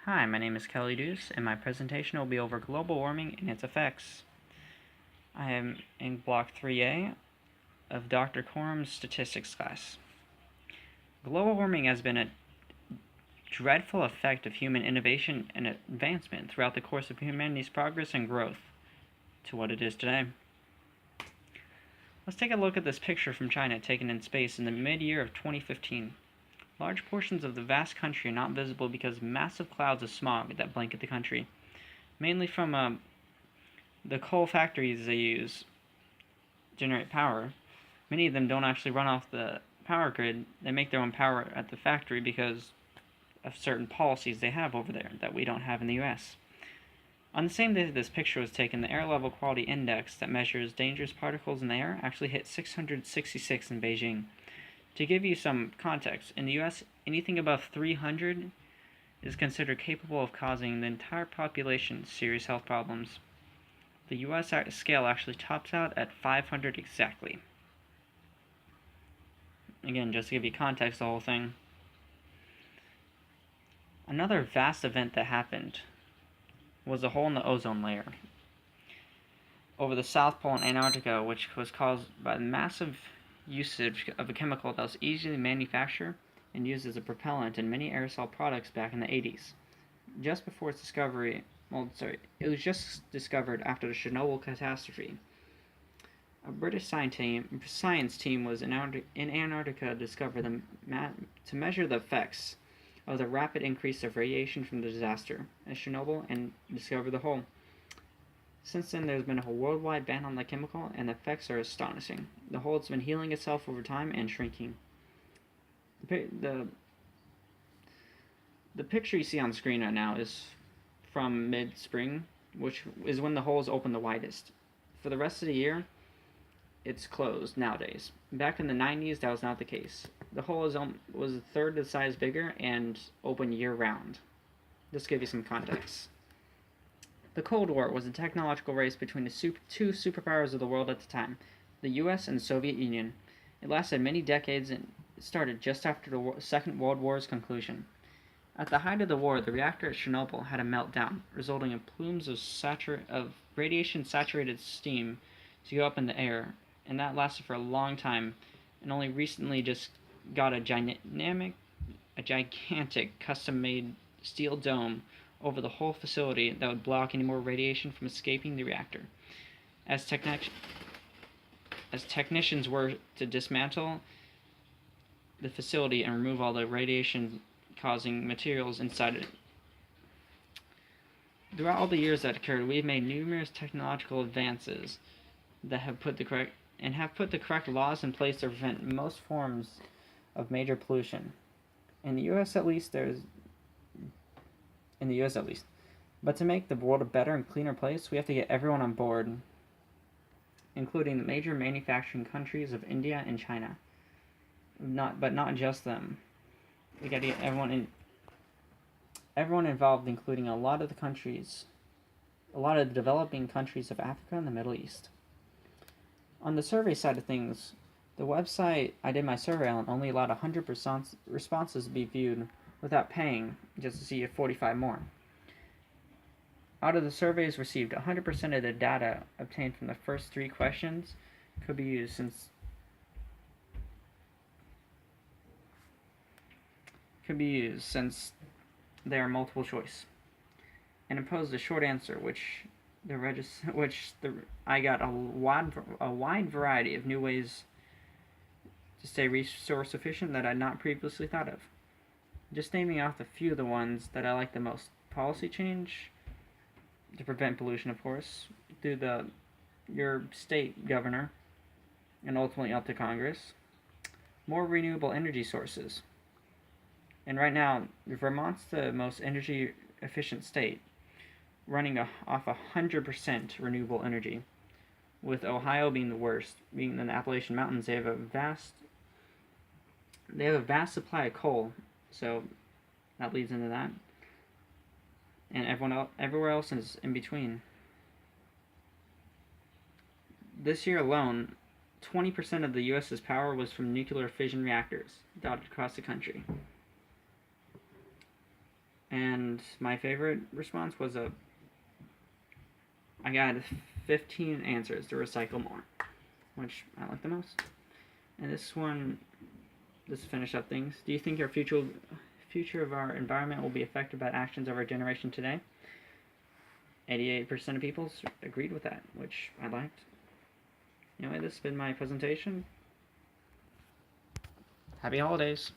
Hi, my name is Kelly Deuce, and my presentation will be over global warming and its effects. I am in Block 3A of Dr. Corum's statistics class. Global warming has been a dreadful effect of human innovation and advancement throughout the course of humanity's progress and growth to what it is today. Let's take a look at this picture from China taken in space in the mid-year of 2015. Large portions of the vast country are not visible because of massive clouds of smog that blanket the country, mainly from the coal factories they use to generate power. Many of them don't actually run off the power grid. They make their own power at the factory because of certain policies they have over there that we don't have in the US. On the same day that this picture was taken, the Air Level Quality Index that measures dangerous particles in the air actually hit 666 in Beijing. To give you some context, in the US, anything above 300 is considered capable of causing the entire population serious health problems. The US scale actually tops out at 500 exactly. Again, just to give you context, the whole thing. Another vast event that happened was a hole in the ozone layer over the South Pole and Antarctica, which was caused by the massive usage of a chemical that was easy to manufacture and used as a propellant in many aerosol products back in the 80s. Just before its discovery, it was just discovered after the Chernobyl catastrophe. A British science team was in Antarctica to discover to measure the effects of the rapid increase of radiation from the disaster at Chernobyl and discover the hole. Since then, there's been a worldwide ban on the chemical, and the effects are astonishing. The hole has been healing itself over time and shrinking. The picture you see on screen right now is from mid-spring, which is when the hole is open the widest. For the rest of the year, it's closed nowadays. Back in the 90s, that was not the case. The hole was a third the size bigger and open year-round. Just to give you some context. The Cold War was a technological race between the two superpowers of the world at the time, the US and the Soviet Union. It lasted many decades and started just after the Second World War's conclusion. At the height of the war, the reactor at Chernobyl had a meltdown, resulting in plumes of radiation-saturated steam to go up in the air, and that lasted for a long time, and only recently just got a gigantic custom-made steel dome over the whole facility that would block any more radiation from escaping the reactor. As technicians were to dismantle the facility and remove all the radiation-causing materials inside it. Throughout all the years that occurred, we've made numerous technological advances that have put the correct laws in place to prevent most forms of major pollution. In the US at least. But to make the world a better and cleaner place, we have to get everyone on board, including the major manufacturing countries of India and China. But not just them. We got to get everyone involved, including a lot of the developing countries of Africa and the Middle East. On the survey side of things, the website I did my survey on only allowed 100% responses to be viewed without paying, just to see if 45 more. Out of the surveys received, 100% of the data obtained from the first 3 questions could be used since they are multiple choice, and imposed a short answer, I got a wide variety of new ways to stay resource efficient that I'd not previously thought of. Just naming off a few of the ones that I like the most: policy change to prevent pollution, of course, through your state governor and ultimately up to Congress. More renewable energy sources. And right now, Vermont's the most energy efficient state, running off 100% renewable energy, with Ohio being the worst. Being in the Appalachian Mountains, they have a vast supply of coal, so that leads into that. And everywhere else is in between. This year alone, 20% of the U.S.'s power was from nuclear fission reactors dotted across the country. And my favorite response was I got 15 answers to recycle more, which I like the most. And this one, let's finish up things. Do you think our future of our environment will be affected by actions of our generation today? 88% of people agreed with that, which I liked. Anyway, this has been my presentation. Happy holidays.